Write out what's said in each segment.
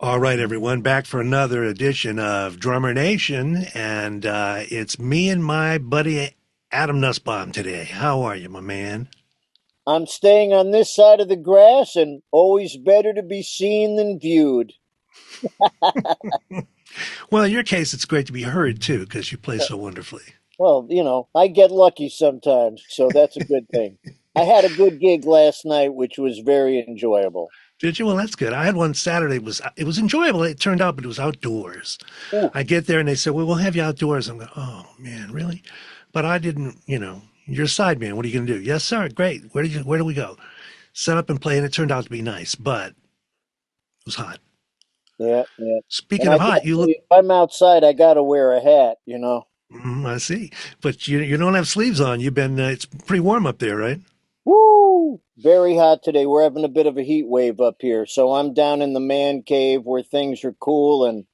All right, everyone, back for another edition of Drummer Nation, and it's me and my buddy Adam Nussbaum today. How are you, my man? I'm staying on this side of the grass, and always better to be seen than viewed. Well, in your case, it's great to be heard too, because you play so wonderfully. Well, I get lucky sometimes, so that's a good thing. I had a good gig last night, which was very enjoyable. Did you? Well, that's good. I had one Saturday. It was enjoyable. It turned out, but it was outdoors. Ooh, I get there and they said, "Well, we'll have you outdoors." I'm going, "Oh man, really?" But I didn't. You're a side man. What are you going to do? Yes, sir. Great. Where do we go? Set up and play, and it turned out to be nice, but it was hot. yeah, yeah. And Speaking I of got hot, to, if I'm outside, I got to wear a hat. I see, but you don't have sleeves on. You've been it's pretty warm up there, right? Woo! Very hot today. We're having a bit of a heat wave up here. So I'm down in the man cave where things are cool, and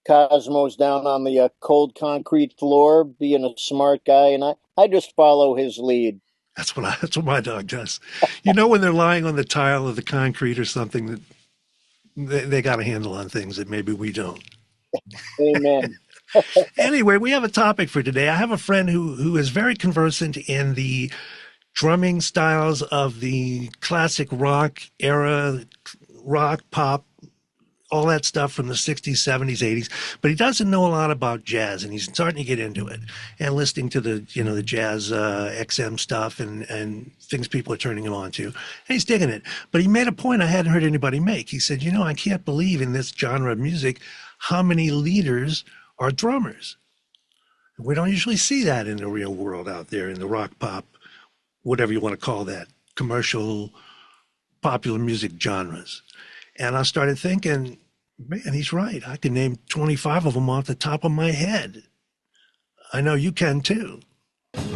Cosmo's down on the cold concrete floor, being a smart guy, and I just follow his lead. That's what my dog does. You know when they're lying on the tile or the concrete or something that they got a handle on things that maybe we don't. Amen. Anyway, we have a topic for today. I have a friend who is very conversant in the drumming styles of the classic rock era, rock, pop, all that stuff from the 60s, 70s, 80s, but he doesn't know a lot about jazz, and he's starting to get into it and listening to the jazz XM stuff and things people are turning him on to. And he's digging it. But he made a point I hadn't heard anybody make. He said, I can't believe in this genre of music how many leaders are drummers. We don't usually see that in the real world out there in the rock, pop, whatever you want to call that, commercial, popular music genres. And I started thinking, man, he's right. I can name 25 of them off the top of my head. I know you can too.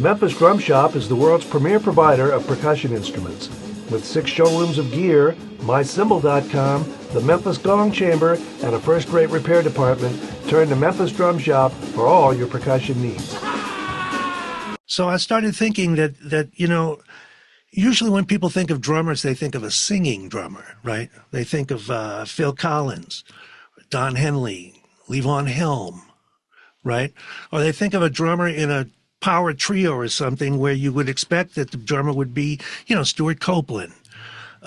Memphis Drum Shop is the world's premier provider of percussion instruments. With 6 showrooms of gear, mycymbal.com, the Memphis Gong Chamber, and a first-rate repair department, turn to Memphis Drum Shop for all your percussion needs. So I started thinking that usually when people think of drummers, they think of a singing drummer, right? They think of Phil Collins, Don Henley, Levon Helm, right? Or they think of a drummer in a power trio or something where you would expect that the drummer would be, Stuart Copeland.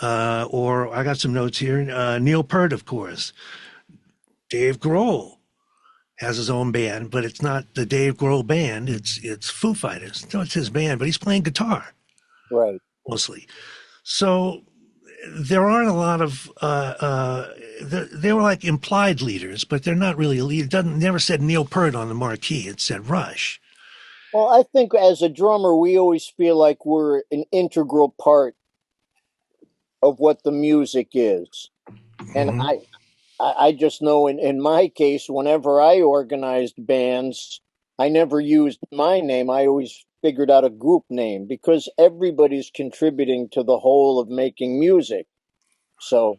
Or I got some notes here, Neil Peart, of course. Dave Grohl has his own band, but it's not the Dave Grohl band. It's Foo Fighters. No, it's his band, but he's playing guitar Right. mostly. So there aren't a lot of they were like implied leaders, but they're not really a leader. It doesn't never said Neil Peart on the marquee. It said Rush. Well, I think as a drummer, we always feel like we're an integral part of what the music is. And Hmm. I just know in my case, whenever I organized bands, I never used my name. I always figured out a group name because everybody's contributing to the whole of making music. So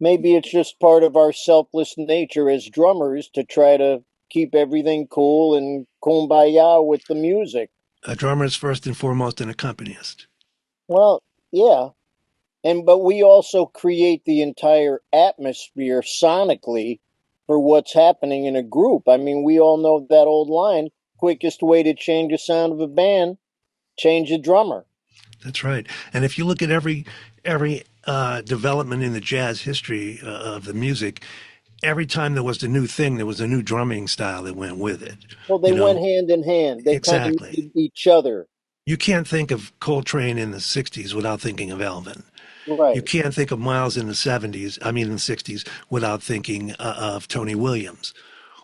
maybe it's just part of our selfless nature as drummers to try to keep everything cool and kumbaya with the music. A drummer is first and foremost an accompanist. Well, yeah. But we also create the entire atmosphere sonically for what's happening in a group. I mean, we all know that old line, quickest way to change the sound of a band, change the drummer. That's right. And if you look at every development in the jazz history of the music, every time there was a new thing, there was a new drumming style that went with it. Well, they You went know, hand in hand. They kind of exactly. needed each other. You can't think of Coltrane in the 60s without thinking of Elvin. You Right. can't think of Miles in the 70s, I mean in the 60s, without thinking of Tony Williams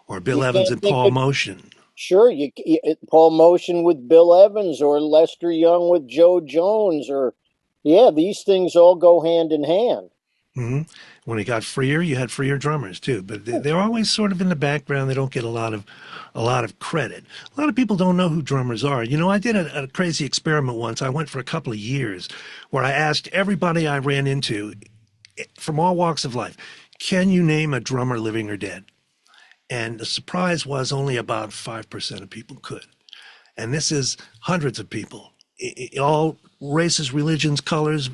or You Bill Evans can't and think Paul of, Motion. sure, Paul Motion with Bill Evans or Lester Young with Joe Jones or, yeah, these things all go hand in hand. Hmm. When he got freer, you had freer drummers too, but they're always sort of in the background. They don't get a lot of credit. A lot of people don't know who drummers are. I did a crazy experiment once. I went for a couple of years where I asked everybody I ran into from all walks of life, can you name a drummer living or dead? And the surprise was only about 5% of people could. And this is hundreds of people, all races, religions, colors,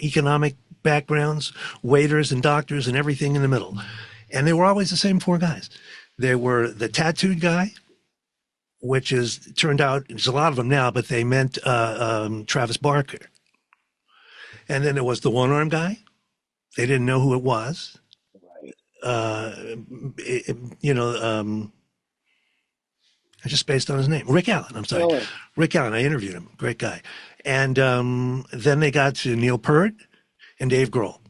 economic backgrounds, waiters and doctors and everything in the middle. And they were always the same four guys. They were the tattooed guy, which is turned out there's a lot of them now, but they meant Travis Barker. And then there was the one-armed guy. They didn't know who it was. Right. Just based on his name, Rick Allen. I'm sorry, Allen. Rick Allen. I interviewed him. Great guy. And then they got to Neil Peart and Dave Grohl,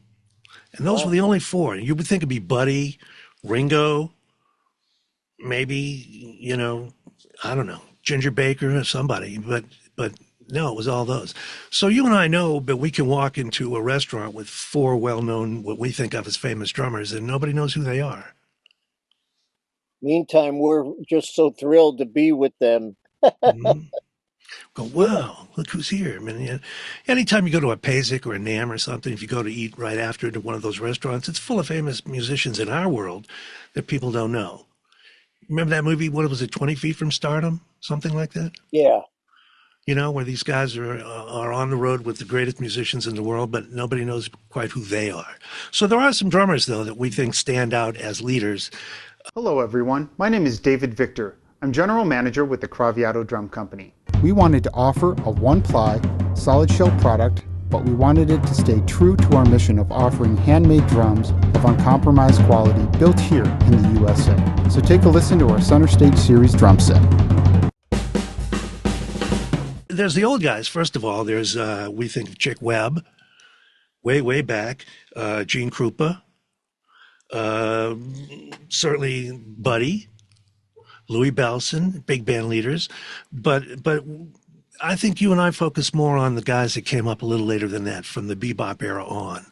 and those were the only four. You would think it'd be Buddy, Ringo, maybe I don't know, Ginger Baker or somebody, but no, it was all those. So you and I know, but we can walk into a restaurant with four well-known, what we think of as famous drummers, and nobody knows who they are. Meantime, we're just so thrilled to be with them. Mm-hmm. Go, wow, look who's here. I mean, anytime you go to a Pazik or a NAM or something, if you go to eat right after to one of those restaurants, it's full of famous musicians in our world that people don't know. Remember that movie, what was it, 20 Feet from Stardom? Something like that? Yeah. Where these guys are on the road with the greatest musicians in the world, but nobody knows quite who they are. So there are some drummers, though, that we think stand out as leaders. Hello, everyone. My name is David Victor. I'm General Manager with the Craviato Drum Company. We wanted to offer a one-ply, solid shell product, but we wanted it to stay true to our mission of offering handmade drums of uncompromised quality built here in the USA. So take a listen to our Center Stage Series drum set. There's the old guys. First of all, there's, we think of Chick Webb, way back, Gene Krupa, certainly Buddy, Louis Bellson, big band leaders. But I think you and I focus more on the guys that came up a little later than that, from the bebop era on,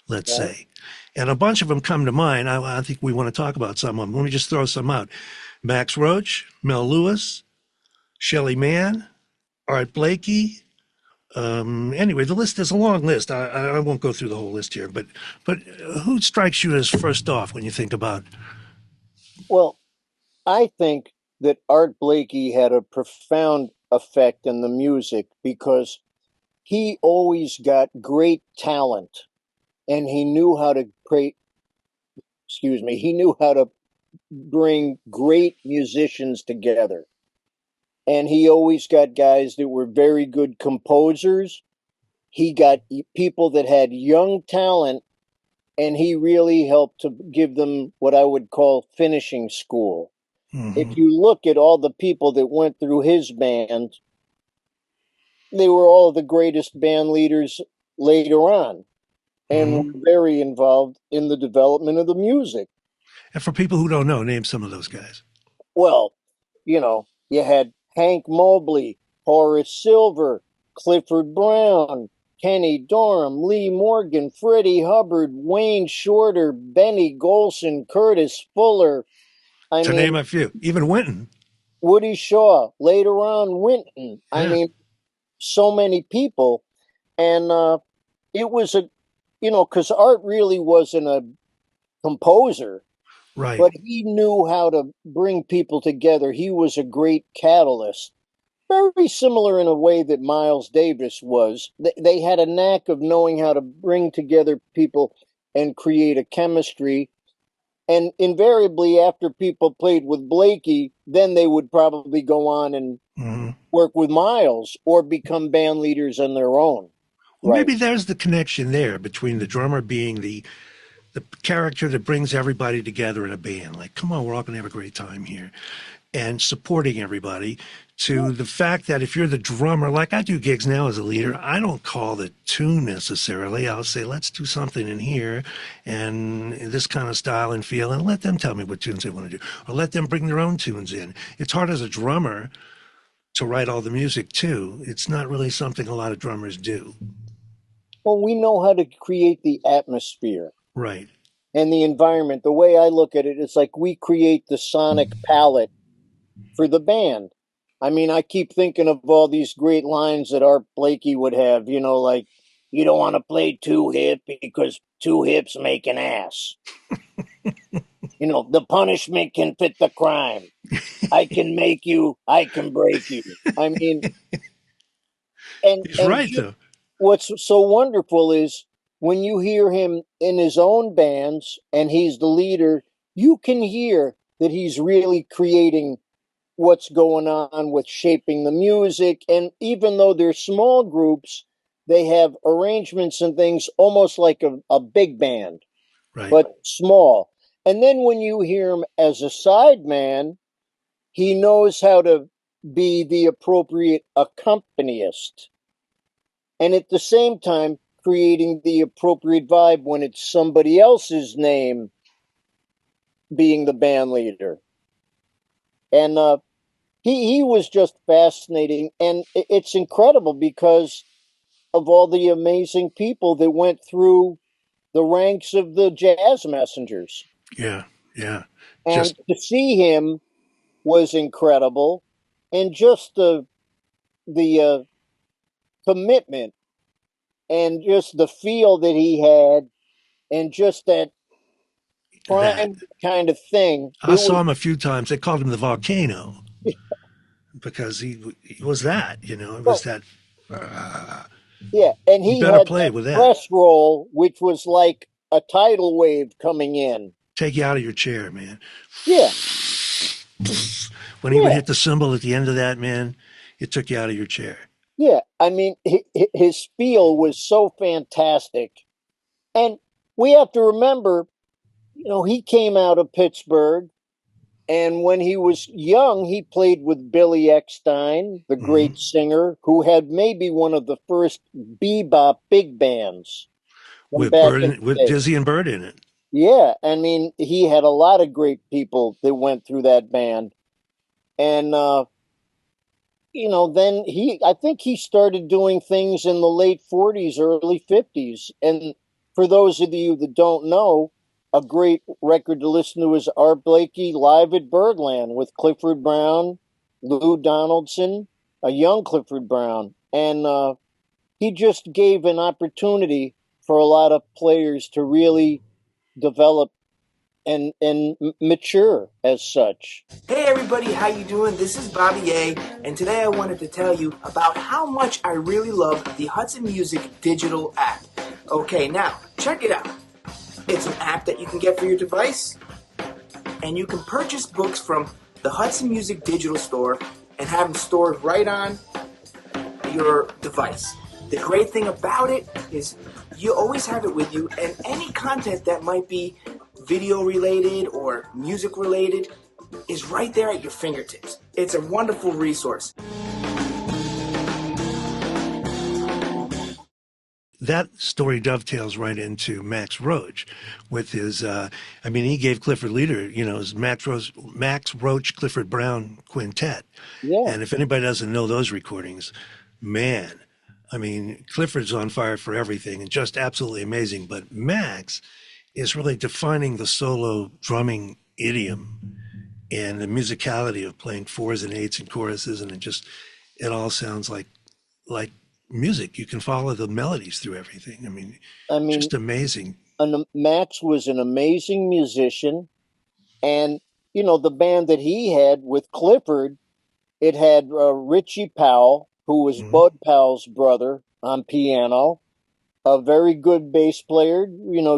let's say. And a bunch of them come to mind. I think we want to talk about some of them. Let me just throw some out. Max Roach, Mel Lewis, Shelly Manne, Art Blakey. Anyway, the list is a long list. I won't go through the whole list here, but who strikes you as first off when you think about? Well, I think that Art Blakey had a profound effect in the music because he always got great talent, and he knew how to bring great musicians together. And he always got guys that were very good composers. He got people that had young talent, and he really helped to give them what I would call finishing school. Mm-hmm. If you look at all the people that went through his band, they were all the greatest band leaders later on, and were very involved in the development of the music. And for people who don't know, name some of those guys. Well, you had Hank Mobley, Horace Silver, Clifford Brown, Kenny Dorham, Lee Morgan, Freddie Hubbard, Wayne Shorter, Benny Golson, Curtis Fuller. To name a few. Even Wynton. Woody Shaw, later on Wynton. Yeah. I mean, so many people. And it was because Art really wasn't a composer. Right. But he knew how to bring people together. He was a great catalyst. Very similar in a way that Miles Davis was. They had a knack of knowing how to bring together people and create a chemistry. And invariably, after people played with Blakey, then they would probably go on and work with Miles or become band leaders on their own. Well, maybe there's the connection there between the drummer being the character that brings everybody together in a band. Like, come on, we're all going to have a great time here. And supporting everybody, to the fact that if you're the drummer, like I do gigs now as a leader, I don't call the tune necessarily. I'll say, let's do something in here and this kind of style and feel, and let them tell me what tunes they want to do, or let them bring their own tunes in. It's hard as a drummer to write all the music too. It's not really something a lot of drummers do. Well, we know how to create the atmosphere. Right. And the environment. The way I look at it, it's like we create the sonic palette for the band. I mean, I keep thinking of all these great lines that Art Blakey would have, like, you don't want to play too hip because two hips make an ass. The punishment can fit the crime. I can make you, I can break you. I mean, he's right, though. What's so wonderful is, when you hear him in his own bands and he's the leader, you can hear that he's really creating what's going on with shaping the music. And even though they're small groups, they have arrangements and things almost like a big band, Right. but small. And then when you hear him as a sideman, he knows how to be the appropriate accompanist. And at the same time, creating the appropriate vibe when it's somebody else's name being the band leader. And he was just fascinating. And it's incredible because of all the amazing people that went through the ranks of the Jazz Messengers. Yeah. And Just to see him was incredible. And just the commitment and just the feel that he had and just that that. prime kind of thing. I saw him a few times. They called him the volcano because he was that, It was that. Yeah, and he better had play that with that. press roll, which was like a tidal wave coming in. Take you out of your chair, man. Yeah. When he would hit the cymbal at the end of that, man, it took you out of your chair. Yeah, I mean, his spiel was so fantastic. And we have to remember, he came out of Pittsburgh, and when he was young, he played with Billy Eckstein, the great singer, who had maybe one of the first bebop big bands. With Dizzy and Bird in it. Yeah, I mean, he had a lot of great people that went through that band. And, then I think he started doing things in the late 40s, early 50s. And for those of you that don't know, a great record to listen to is Art Blakey Live at Birdland with Clifford Brown, Lou Donaldson, a young Clifford Brown. And he just gave an opportunity for a lot of players to really develop and mature as such. Hey everybody, how you doing? This is Bobby A, and today I wanted to tell you about how much I really love the Hudson Music digital app. Okay, now, check it out. It's an app that you can get for your device, and you can purchase books from the Hudson Music digital store and have them stored right on your device. The great thing about it is you always have it with you, and any content that might be video related or music related is right there at your fingertips. It's a wonderful resource. That story dovetails right into Max Roach with his, he gave Clifford Leader, his Max Roach, Clifford Brown quintet. Yeah. And if anybody doesn't know those recordings, man, Clifford's on fire for everything and just absolutely amazing. But Max is really defining the solo drumming idiom and the musicality of playing fours and eights and choruses, and it all sounds like music. You can follow the melodies through everything. Just amazing. Max was an amazing musician, and the band that he had with Clifford, it had Richie Powell, who was Bud Powell's brother, on piano. A very good bass player,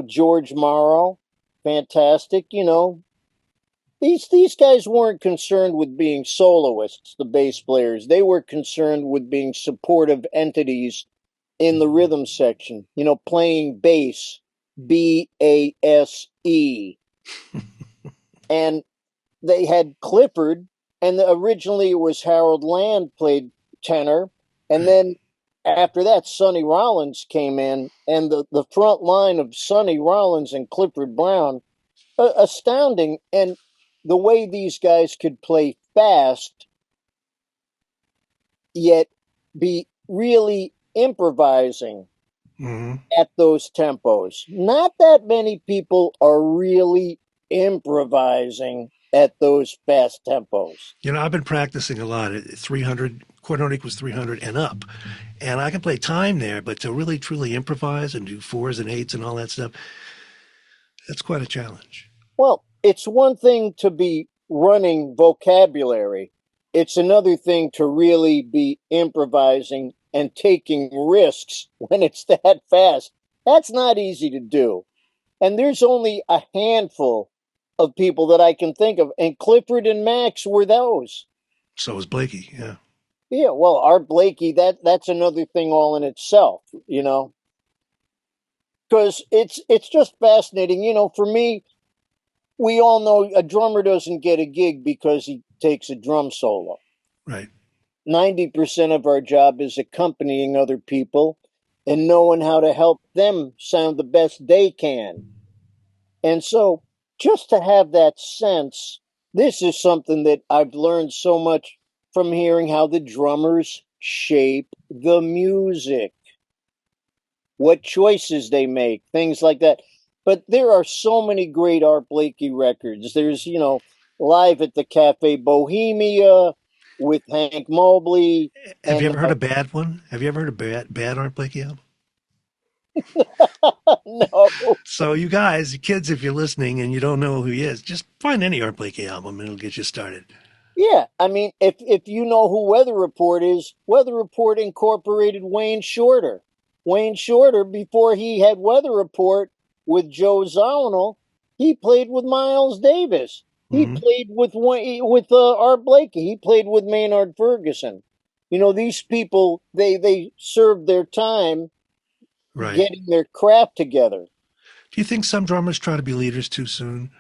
George Morrow, fantastic. These guys weren't concerned with being soloists, the bass players. They were concerned with being supportive entities in the rhythm section, playing bass, B-A-S-E. And they had Clifford, and originally it was Harold Land played tenor, and then after that, Sonny Rollins came in, and the front line of Sonny Rollins and Clifford Brown, astounding. And the way these guys could play fast, yet be really improvising at those tempos. Not that many people are really improvising at those fast tempos. I've been practicing a lot at 300, chord note equals 300 and up. And I can play time there, but to really truly improvise and do fours and eights and all that stuff, that's quite a challenge. Well, it's one thing to be running vocabulary. It's another thing to really be improvising and taking risks when it's that fast. That's not easy to do. And there's only a handful of people that I can think of, and Clifford and Max were those. So was Blakey. Yeah. Yeah, well, Art Blakey, that's another thing all in itself, because it's just fascinating. For me, we all know a drummer doesn't get a gig because he takes a drum solo. Right. 90% of our job is accompanying other people and knowing how to help them sound the best they can. And so just to have that sense, this is something that I've learned so much from hearing how the drummers shape the music, what choices they make, things like that. But there are so many great Art Blakey records. There's, Live at the Cafe Bohemia with Hank Mobley. Have you And ever heard a bad one? Have you ever heard a bad Art Blakey album? no, So you guys, you kids, if you're listening and you don't know who he is, just find any Art Blakey album and it'll get you started. yeah, I mean, if you know who Weather Report is, Weather Report incorporated Wayne Shorter. Wayne Shorter, before he had Weather Report with Joe Zawinul, he played with Miles Davis. He played with Art Blakey. He played with Maynard Ferguson. These people, they served their time Right. getting their craft together. Do you think some drummers try to be leaders too soon?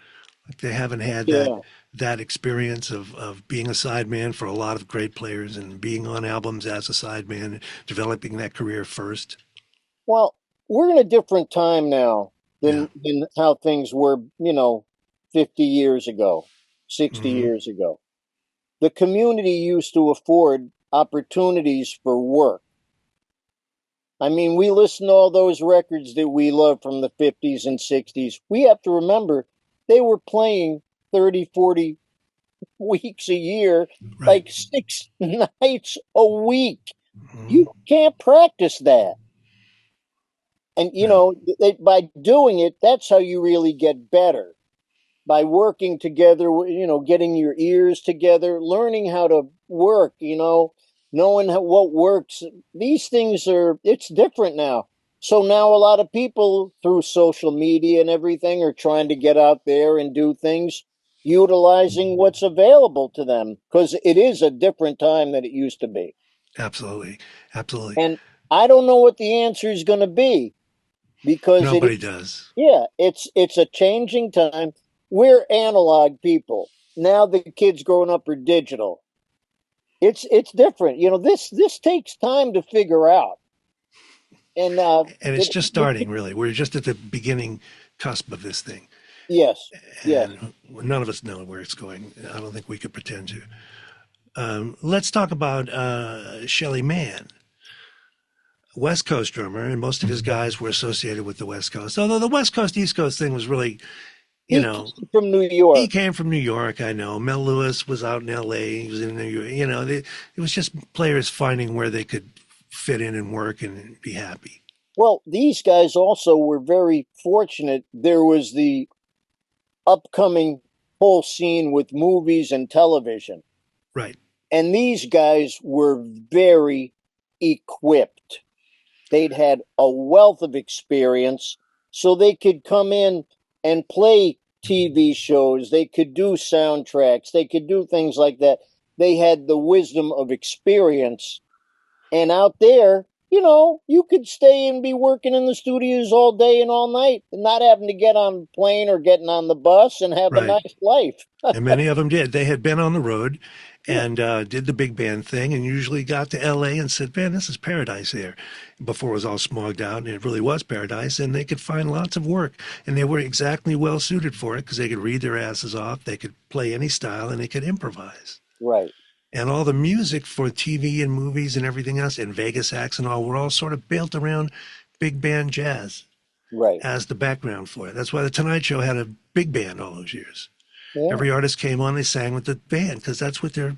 Like they haven't had Yeah. that experience of being a sideman for a lot of great players and being on albums as a sideman, developing that career first? Well, we're in a different time now Yeah. than how things were, 50 years ago, 60 Mhm. years ago. The community used to afford opportunities for work. I mean, we listen to all those records that we love from the 50s and 60s. We have to remember they were playing 30, 40 weeks a year, Right. like 6 nights a week. Mhm. You can't practice that. And, No. by doing it, that's how you really get better. By working together, getting your ears together, learning how to work, knowing what works. These things it's different now. So now a lot of people through social media and everything are trying to get out there and do things utilizing what's available to them because it is a different time than it used to be. Absolutely. Absolutely. And I don't know what the answer is going to be because Nobody does. it's a changing time. We're analog people. Now the kids growing up are digital. It's different. This takes time to figure out. And And it's just starting, really. We're just at the beginning cusp of this thing. yes, yes. And none of us know where it's going. I don't think we could pretend to. Let's talk about Shelly Manne, West Coast drummer, and most of his guys were associated with the West Coast. Although the West Coast East Coast thing was really, He came from New York. he came from New York. I know Mel Lewis was out in L.A. He was in New York. It was just players finding where they could fit in and work and be happy. Well, these guys also were very fortunate. There was the upcoming whole scene with movies and television. Right. And these guys were very equipped. They'd had a wealth of experience, so they could come in and play TV shows. They could do soundtracks. They could do things like that. They had the wisdom of experience. And out there, you could stay and be working in the studios all day and all night and not having to get on a plane or getting on the bus and have a Right. nice life. And many of them did. They had been on the road and did the big band thing and usually got to LA and said, man, this is paradise here before it was all smogged out. And it really was paradise. And they could find lots of work. And they were exactly well suited for it because they could read their asses off. They could play any style and they could improvise. Right. And all the music for TV and movies and everything else and Vegas acts and all were all sort of built around big band jazz Right. as the background for it. That's why the Tonight Show had a big band all those years. Yeah. Every artist came on, they sang with the band because that's what their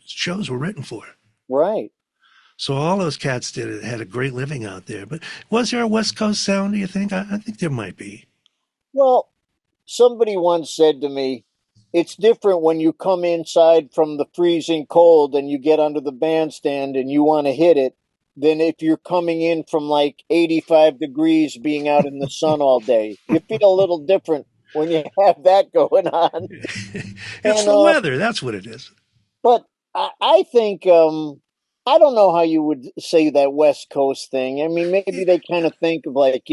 shows were written for. Right. So all those cats did it, had a great living out there. But was there a West Coast sound, do you think? I think there might be. Well, somebody once said to me, it's different when you come inside from the freezing cold and you get under the bandstand and you want to hit it than if you're coming in from like 85 degrees being out in the sun all day. You feel a little different when you have that going on. It's And the weather. That's what it is. but I think I don't know how you would say that West Coast thing. I mean, maybe they kind of think of like,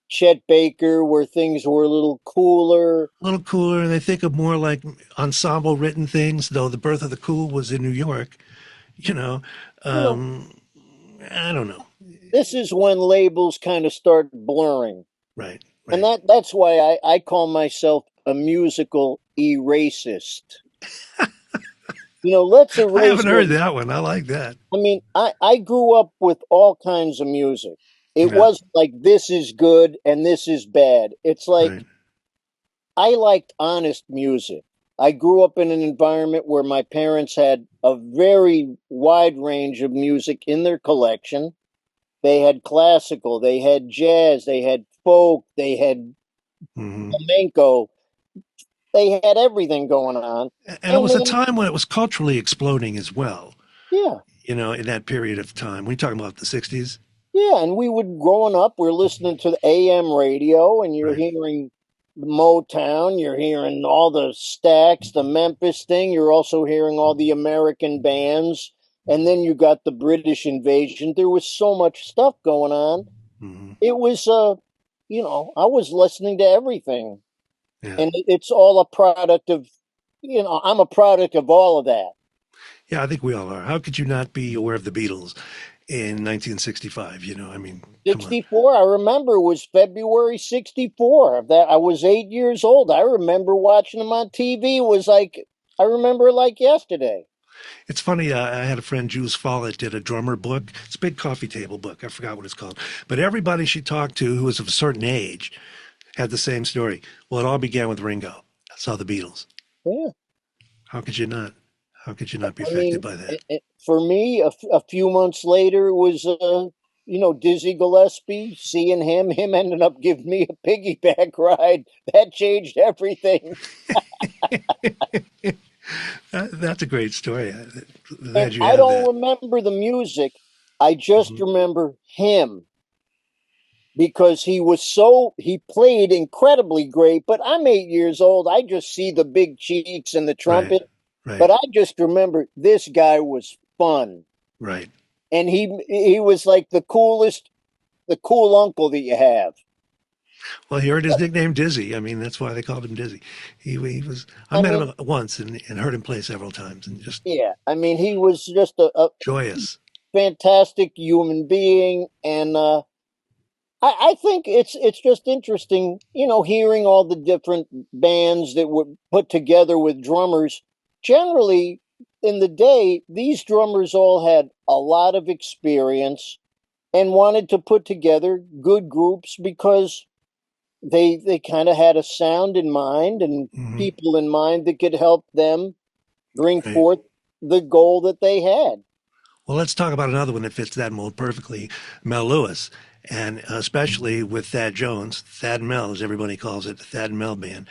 Chet Baker, where things were a little cooler. A little cooler. They think of more like ensemble written things, though the birth of the cool was in New York. You know, You know, um, I don't know. this is when labels kind of start blurring. Right, And right. that's why I call myself a musical erasist. Let's I erase haven't what. heard that one. I like that. I mean, I grew up with all kinds of music. It Yeah, wasn't like this is good and this is bad. It's like right. I liked honest music. I grew up in an environment where my parents had a very wide range of music in their collection. They had classical, they had jazz, they had folk, they had Hmm. flamenco. They had everything going on. And it And was a then, time when it was culturally exploding as well. yeah, In that period of time. We talking about the '60s, yeah. And we would, growing up, we're listening to the AM radio and you're right? hearing Motown, you're hearing all the Stax, the Memphis thing. You're also hearing all the American bands. And then you got the British invasion. There was so much stuff going on. Hmm. It was, I was listening to everything. Yeah, And it's all a product of, I'm a product of all of that. yeah. I think we all are. How could you not be aware of the Beatles in 1965? I mean, come on. 64, I remember it was February 64. That I was 8 years old. I remember watching them on TV. It was like, I remember it like yesterday. It's funny. I had a friend, Jules Follett, did a drummer book. It's a big coffee table book. I forgot what it's called. But everybody she talked to who was of a certain age had the same story. Well, it all began with Ringo. I saw the Beatles. Yeah. How could you not? How could you not be I affected mean, by that? for me, a few months later, it was, Dizzy Gillespie, seeing him ended up giving me a piggyback ride. That changed everything. That's a great story. And Glad you I have don't that. remember the music. I just Hmm. remember him because he played incredibly great. But I'm 8 years old. I just see the big cheeks and the Right, trumpet. But right, I just remember this guy was fun. right. And he was like the cool uncle that you have. Well, he earned his nickname Dizzy. I mean, that's why they called him Dizzy. He was. I I met mean, him once and heard him play several times, and just yeah. I mean, he was just a joyous. fantastic human being, and I think it's just interesting, hearing all the different bands that were put together with drummers. Generally, in the day, these drummers all had a lot of experience and wanted to put together good groups because they kind of had a sound in mind and Hmm. people in mind that could help them bring Right. forth the goal that they had. Well, let's talk about another one that fits that mold perfectly, Mel Lewis, and especially with Thad Jones, Thad and Mel, as everybody calls it, the Thad and Mel Band,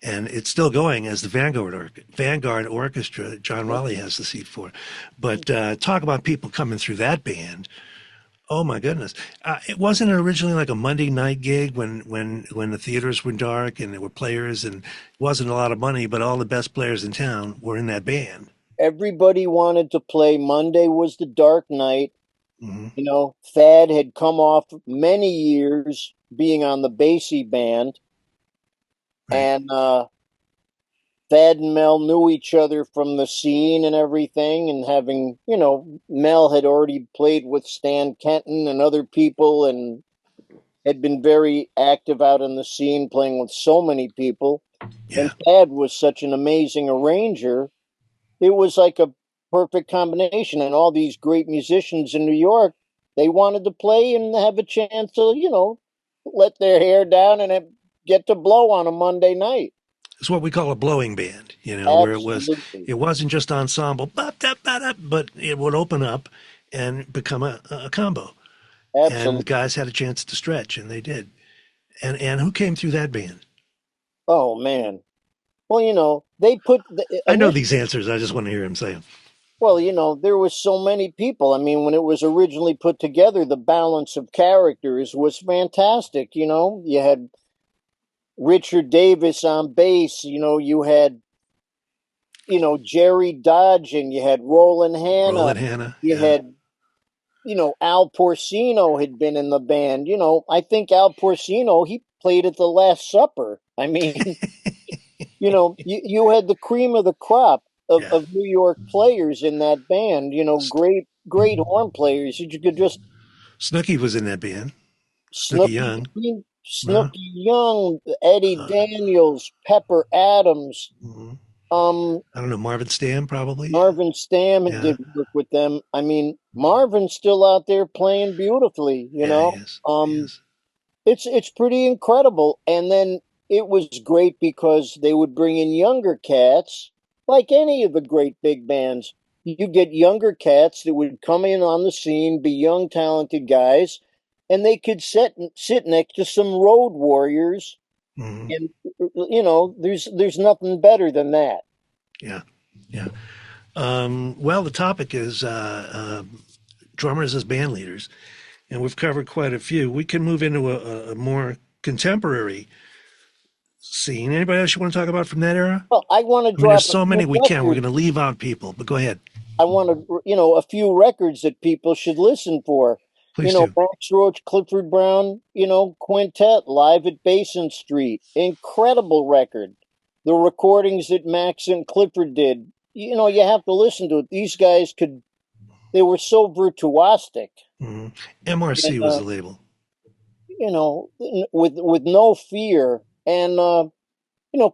and it's still going as the Vanguard Orchestra. John Raleigh has the seat for, but talk about people coming through that band. Oh my goodness! It wasn't originally like a Monday night gig when the theaters were dark and there were players and it wasn't a lot of money, but all the best players in town were in that band. Everybody wanted to play. Monday was the dark night. Hmm. Thad had come off many years being on the Basie band, Right. and Thad and Mel knew each other from the scene and everything, and having, Mel had already played with Stan Kenton and other people and had been very active out in the scene, playing with so many people. And Yeah. Thad was such an amazing arranger. It was like a perfect combination. And all these great musicians in New York, they wanted to play and have a chance to, let their hair down and get to blow on a Monday night. It's what we call a blowing band, where Absolutely. it wasn't just ensemble, but it would open up and become a combo. And the Absolutely. guys had a chance to stretch, and they did. And who came through that band? Oh, man. Well, they put I know these answers. I just want to hear him say them. Well, there was so many people. I mean, when it was originally put together, the balance of characters was fantastic. You had Richard Davis on bass. You had Jerry Dodge, and you had Roland Hanna. Roland Hanna. You Yeah. had Al Porcino had been in the band. I think Al Porcino, he played at the Last Supper. I mean, you had the cream of the crop Yeah. of New York players in that band. Great horn players. You could just Snooky was in that band. Snooky Young. Snooky Young, Eddie Daniels, Pepper Adams. Mhm. Um, I don't know, Marvin Stamm probably. Marvin Stamm Yeah. did work with them. I mean, Marvin's still out there playing beautifully. Yeah, he is. He is. It's pretty incredible. And then it was great because they would bring in younger cats, like any of the great big bands. You get younger cats that would come in on the scene, be young, talented guys, and they could sit next to some road warriors. Mhm. And there's nothing better than that. Yeah. Yeah. Well, the topic is drummers as band leaders, and we've covered quite a few. We can move into a more contemporary scene. Anybody else you want to talk about from that era? Well, I want to I mean, drop. there's so many we can. We're records. going to leave out people, but go ahead. I want a few records that people should listen for. Please do. Max Roach, Clifford Brown, Quintet, live at Basin Street. Incredible record. The recordings that Max and Clifford did, you have to listen to it. These guys they were so virtuosic, Mhm. MRC And, was the label. with no fear. And,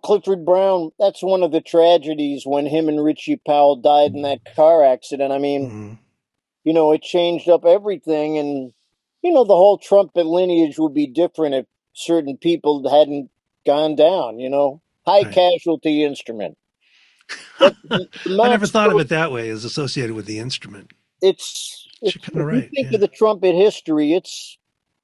Clifford Brown, that's one of the tragedies when him and Richie Powell died in that car accident. I mean, Mhm. it changed up everything. And, the whole trumpet lineage would be different if certain people hadn't gone down, high Right. casualty instrument. But the I never Max thought of Roach, it that way, as associated with the instrument. it's You're if kind of you right. think Yeah. of the trumpet history,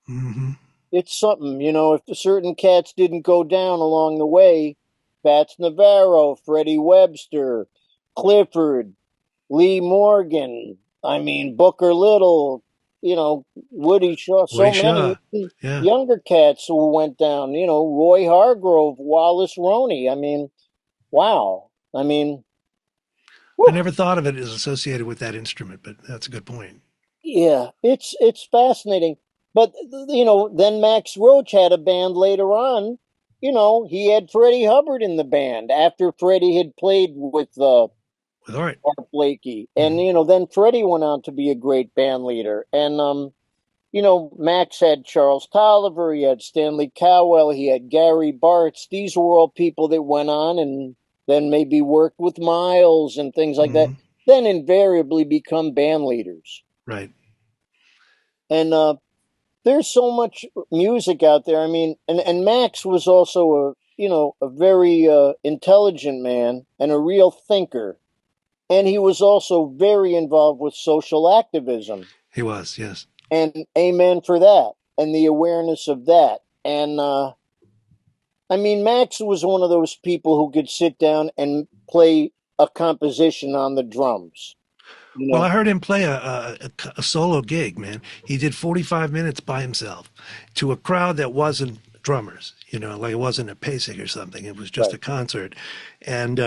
Hmm. it's something. If the certain cats didn't go down along the way, Fats Navarro, Freddie Webster, Clifford, Lee Morgan, I mean Booker Little, Woody Shaw, so Woody Shaw. many Yeah. younger cats who went down. Roy Hargrove, Wallace Roney. I mean, wow. I mean, I never thought of it as associated with that instrument, but that's a good point. yeah, it's fascinating. But then Max Roach had a band later on. He had Freddie Hubbard in the band after Freddie had played with With Art. Art Blakey, and then Freddie went on to be a great band leader. And Max had Charles Tolliver, he had Stanley Cowell, he had Gary Bartz. These were all people that went on and then maybe worked with Miles and things like that. Then invariably become band leaders. Right. And there's so much music out there. I mean, and Max was also a very intelligent man and a real thinker. And he was also very involved with social activism. He was, yes. And amen for that. And the awareness of that. And I mean, Max was one of those people who could sit down and play a composition on the drums. Well, I heard him play a solo gig, man. He did 45 minutes by himself to a crowd that wasn't drummers, like it wasn't a Pasek or something. It was just Right. a concert. And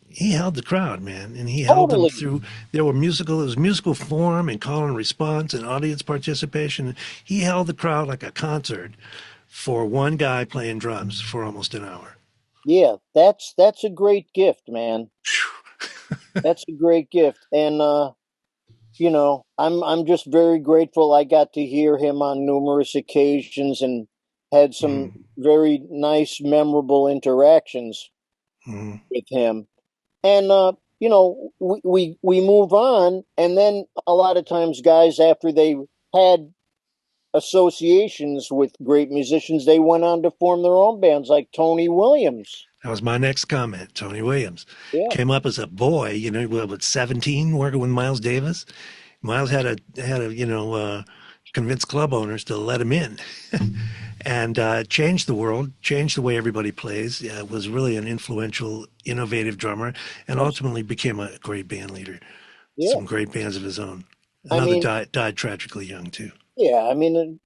he held the crowd, man. And he held them Totally. through, there was musical form and call and response and audience participation. He held the crowd like a concert for one guy playing drums for almost an hour. Yeah, that's a great gift, man. That's a great gift. And I'm just very grateful I got to hear him on numerous occasions and had some very nice, memorable interactions with him. And we move on, and then a lot of times guys, after they had associations with great musicians, they went on to form their own bands, like Tony Williams. That was my next comment. Tony Williams Yeah. came up as a boy, with 17, working with Miles Davis. Miles had to convince club owners to let him in, and changed the world, changed the way everybody plays. Was really an influential, innovative drummer, and ultimately became a great band leader. Yeah. some great bands of his own. I Another mean, died tragically young too. yeah, I mean,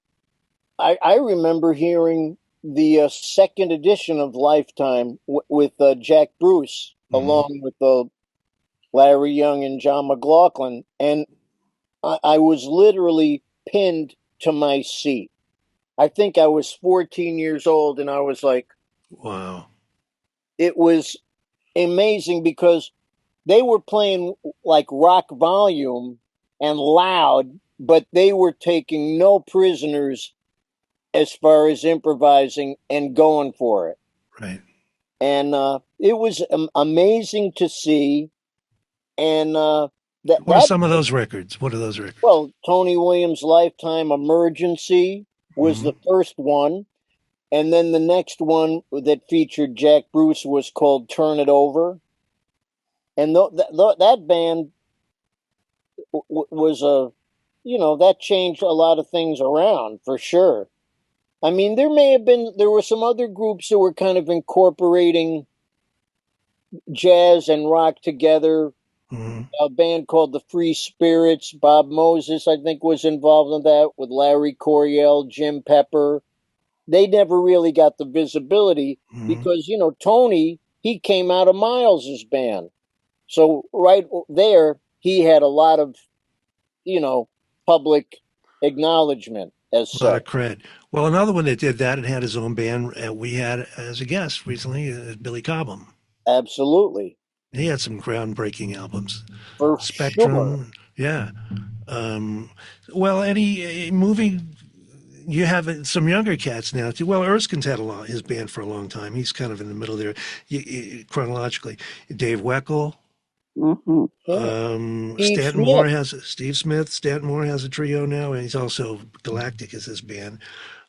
I remember hearing the second edition of Lifetime with Jack Bruce, Hmm. along with Larry Young and John McLaughlin, and I was literally pinned to my seat. I think I was 14 years old, and I was like, Wow. it was amazing because they were playing like rock volume and loud, but they were taking no prisoners as far as improvising and going for it. Right. And it was amazing to see. And What are that some of those records? What are those records? well, Tony Williams' Lifetime Emergency was Hmm. the first one. And then the next one that featured Jack Bruce was called Turn It Over. And that band was that changed a lot of things around for sure. I mean, there were some other groups that were kind of incorporating jazz and rock together. Hmm. A band called the Free Spirits. Bob Moses, I think, was involved in that with Larry Coryell, Jim Pepper. They never really got the visibility Hmm. because, Tony, he came out of Miles's band. So right there, he had a lot of, public acknowledgement as A lot of such. cred. Well, another one that did that and had his own band, we had as a guest recently, Billy Cobham. Absolutely. He had some groundbreaking albums. For sure. Spectrum, yeah. Um, well, any moving, you have some younger cats now too. Well, Erskine's had his band for a long time. He's kind of in the middle there, chronologically. Dave Weckl, Yeah. Steve Stanton Moore Smith. has Steve Smith. Stanton Moore has a trio now, and he's also Galactic is his band.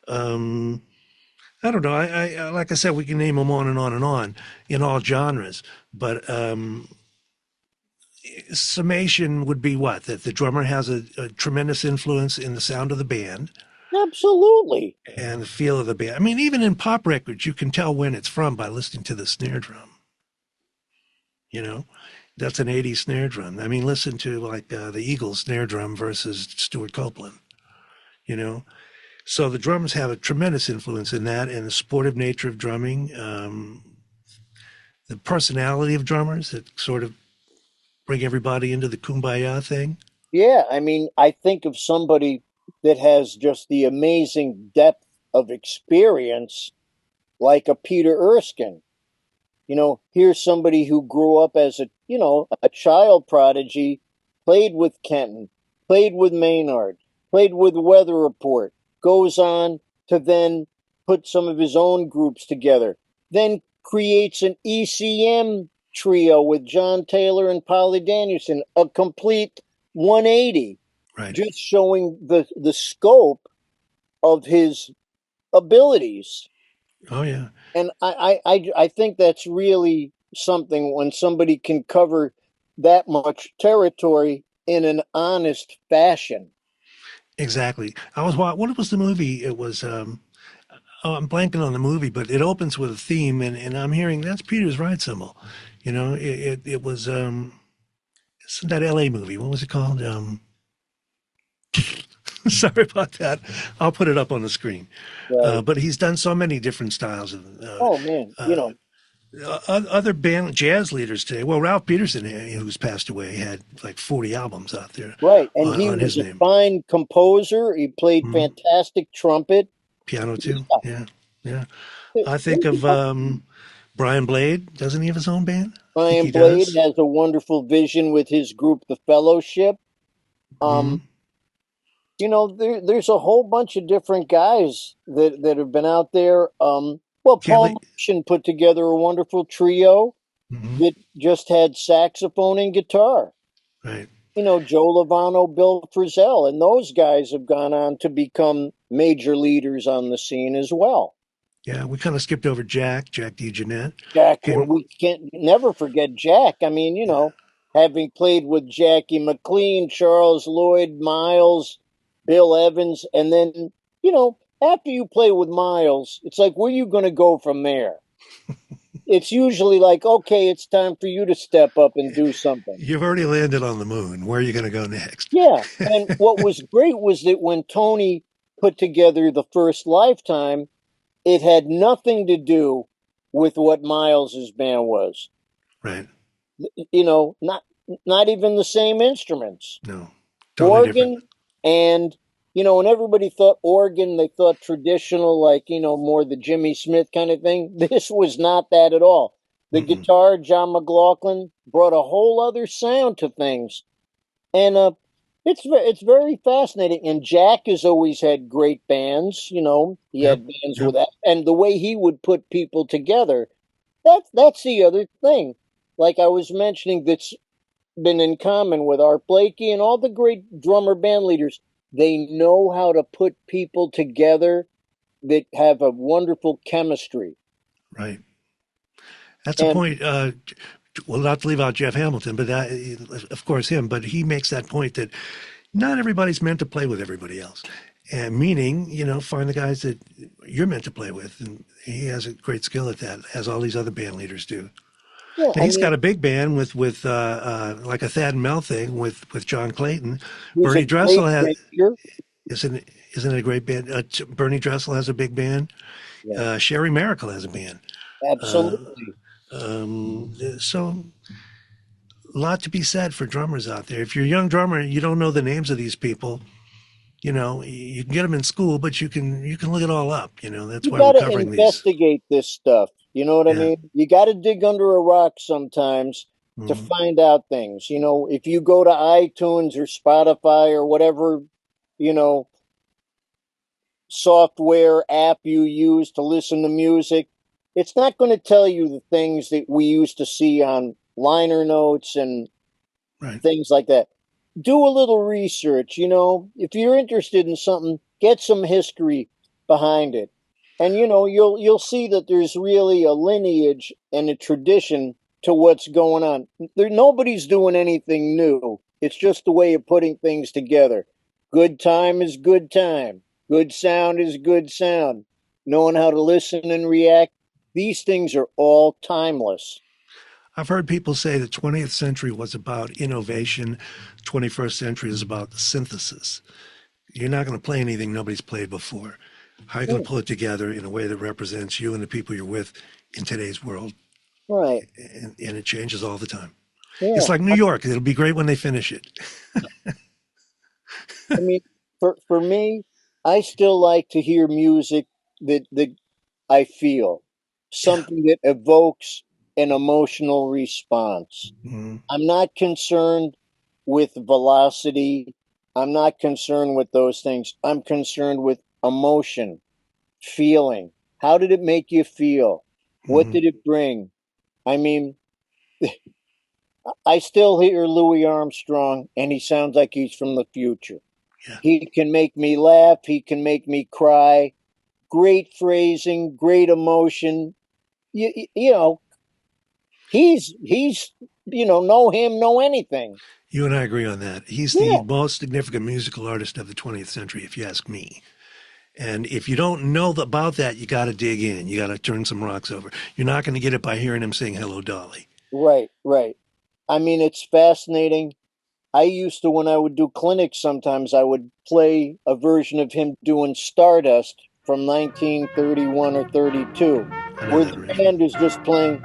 Um, I don't know. I like I said, we can name them on and on and on in all genres, but summation would be what? That the drummer has a tremendous influence in the sound of the band Absolutely. and the feel of the band. I mean, even in pop records, you can tell when it's from by listening to the snare drum. You know, that's an '80s snare drum. I mean, listen to like the Eagles snare drum versus Stuart Copeland. You know, so the drums have a tremendous influence in that, and the sportive nature of drumming, the personality of drummers that sort of bring everybody into the kumbaya thing. Yeah. I mean, I think of somebody that has just the amazing depth of experience like a Peter Erskine. Here's somebody who grew up as a child prodigy, played with Kenton, played with Maynard, played with Weather Report, goes on to then put some of his own groups together, then creates an ECM trio with John Taylor and Polly Danielson, a complete 180, Right. just showing the scope of his abilities. Oh yeah. And I think that's really something when somebody can cover that much territory in an honest fashion. Exactly. What was the movie? It was oh, I'm blanking on the movie, but it opens with a theme, and I'm hearing that's Peter's ride cymbal. You know, it was it's that L.A. movie. What was it called? Sorry about that. I'll put it up on the screen. Right. But he's done so many different styles of Oh man, other band jazz leaders today. Well, Ralph Peterson, who's passed away, had like 40 albums out there right. And he on was his a name. fine composer. He played Mhm. fantastic trumpet. Piano too. Yeah. Yeah, yeah. I think of Brian Blade. Doesn't he have his own band? I think Brian he Blade does. has a wonderful vision with his group, The Fellowship. Hmm. Um, there's a whole bunch of different guys that have been out there. Well, Kelly. Paul Motion put together a wonderful trio Hmm. that just had saxophone and guitar. Right. Joe Lovano, Bill Frisell, and those guys have gone on to become major leaders on the scene as well. Yeah, we kind of skipped over Jack DeJohnette. Jack, Came, we can't never forget Jack. I mean, having played with Jackie McLean, Charles Lloyd, Miles, Bill Evans, and then, after you play with Miles, it's like, where are you going to go from there? it's usually like, okay, it's time for you to step up and do something. You've already landed on the moon. Where are you going to go next? Yeah. And what was great was that when Tony put together the first Lifetime, it had nothing to do with what Miles's band was. Right. You know, not even the same instruments. No. Totally Organ different. and when everybody thought organ, they thought traditional, like, more the Jimmy Smith kind of thing. This was not that at all. The guitar, John McLaughlin, brought a whole other sound to things. And it's very fascinating. And Jack has always had great bands, He had bands with that. And the way he would put people together, that's the other thing. Like I was mentioning, that's been in common with Art Blakey and all the great drummer band leaders. They know how to put people together that have a wonderful chemistry. Right. That's a point. Well, not to leave out Jeff Hamilton, but of course him, but he makes that point that not everybody's meant to play with everybody else. And meaning, find the guys that you're meant to play with. And he has a great skill at that, as all these other band leaders do. Yeah, And he's got a big band with like a Thad and Mel thing with John Clayton. Bernie Dressel isn't it a great band? Bernie Dressel has a big band. Yeah. Sherry Miracle has a band. Absolutely. So a lot to be said for drummers out there. If you're a young drummer, you don't know the names of these people. You can get them in school, but you can look it all up. That's why we're covering these. You got to investigate this stuff. You know what I mean? You got to dig under a rock sometimes to find out things. If you go to iTunes or Spotify or whatever, software app you use to listen to music, it's not going to tell you the things that we used to see on liner notes and things like that. Do a little research. If you're interested in something, get some history behind it. And, you'll see that there's really a lineage and a tradition to what's going on. Nobody's doing anything new. It's just the way of putting things together. Good time is good time. Good sound is good sound. Knowing how to listen and react. These things are all timeless. I've heard people say the 20th century was about innovation. 21st century is about synthesis. You're not going to play anything nobody's played before. How are you going to pull it together in a way that represents you and the people you're with in today's world? Right. And it changes all the time. Yeah. It's like New York. It'll be great when they finish it. I mean, for me, I still like to hear music that I feel. Something that evokes an emotional response. I'm not concerned with velocity. I'm not concerned with those things. I'm concerned with emotion, feeling. How did it make you feel? What did it bring? I mean, I still hear Louis Armstrong, and he sounds like he's from the future. Yeah. He can make me laugh. He can make me cry. Great phrasing, great emotion. He's know him, know anything. You and I agree on that. He's the most significant musical artist of the 20th century, if you ask me. And if you don't know about that, you got to dig in. You got to turn some rocks over. You're not going to get it by hearing him sing Hello, Dolly. Right. I mean, it's fascinating. I used to, when I would do clinics, sometimes I would play a version of him doing Stardust from 1931 or 32, where the band is just playing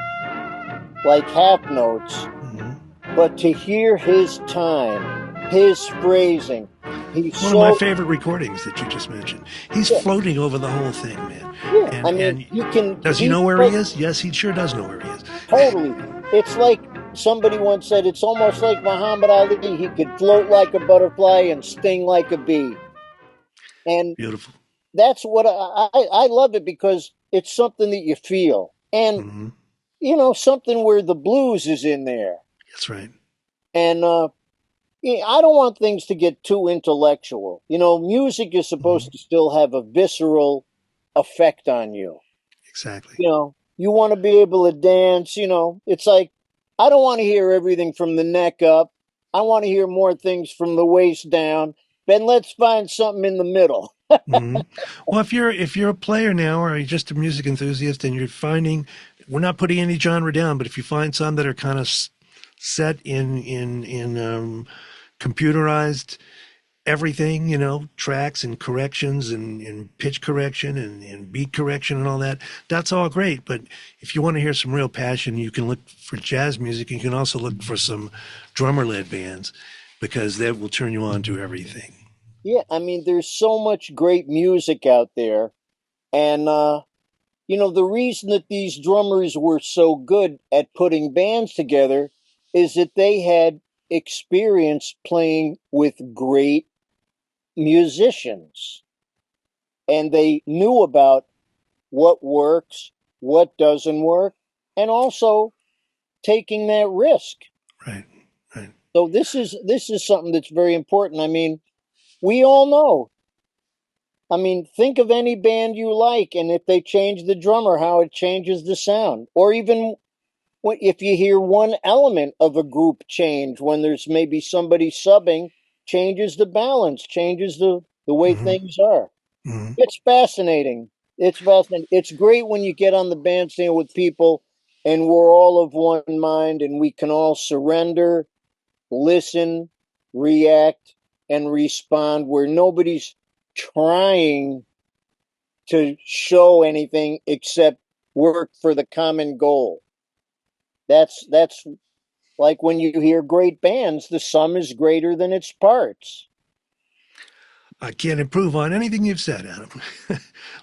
like half notes. But to hear his time, his phrasing, he's one of my favorite recordings that you just mentioned. He's floating over the whole thing, man. Yeah, does he know where he is? Yes, he sure does know where he is. Totally. It's like somebody once said, it's almost like Muhammad Ali. He could float like a butterfly and sting like a bee. And beautiful. That's what I love it, because it's something that you feel. And, something where the blues is in there. That's right. And I don't want things to get too intellectual. Music is supposed to still have a visceral effect on you. Exactly. You want to be able to dance. It's like, I don't want to hear everything from the neck up. I want to hear more things from the waist down. Then let's find something in the middle. Well, if you're a player now, or you're just a music enthusiast, and you're finding we're not putting any genre down, but if you find some that are kind of set in computerized everything, tracks and corrections and pitch correction and beat correction and all that, that's all great. But if you want to hear some real passion, you can look for jazz music. You can also look for some drummer-led bands because that will turn you on to everything. Yeah, I mean, there's so much great music out there. And, the reason that these drummers were so good at putting bands together is that they had experience playing with great musicians. And they knew about what works, what doesn't work, and also taking that risk. Right, right. So this is something that's very important. I mean, we all know. I mean, think of any band you like, and if they change the drummer, how it changes the sound. Or even if you hear one element of a group change, when there's maybe somebody subbing, changes the balance, changes the way things are. It's fascinating. It's fascinating. It's great when you get on the bandstand with people and we're all of one mind and we can all surrender, listen, react, and respond where nobody's trying to show anything except work for the common goal. That's like when you hear great bands, the sum is greater than its parts. I can't improve on anything you've said, Adam.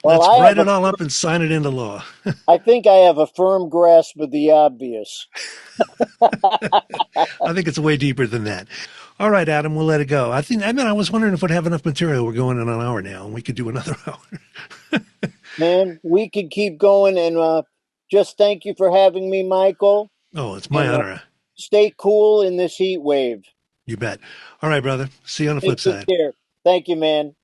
Well, Let's write it all up and sign it into law. I think I have a firm grasp of the obvious. I think it's way deeper than that. All right, Adam, we'll let it go. I was wondering if we'd have enough material. We're going in an hour now, and we could do another hour. Man, we could keep going, and just thank you for having me, Michael. Oh, it's my honor. Stay cool in this heat wave. You bet. All right, brother. See you on the flip side. Take care. Thank you, man.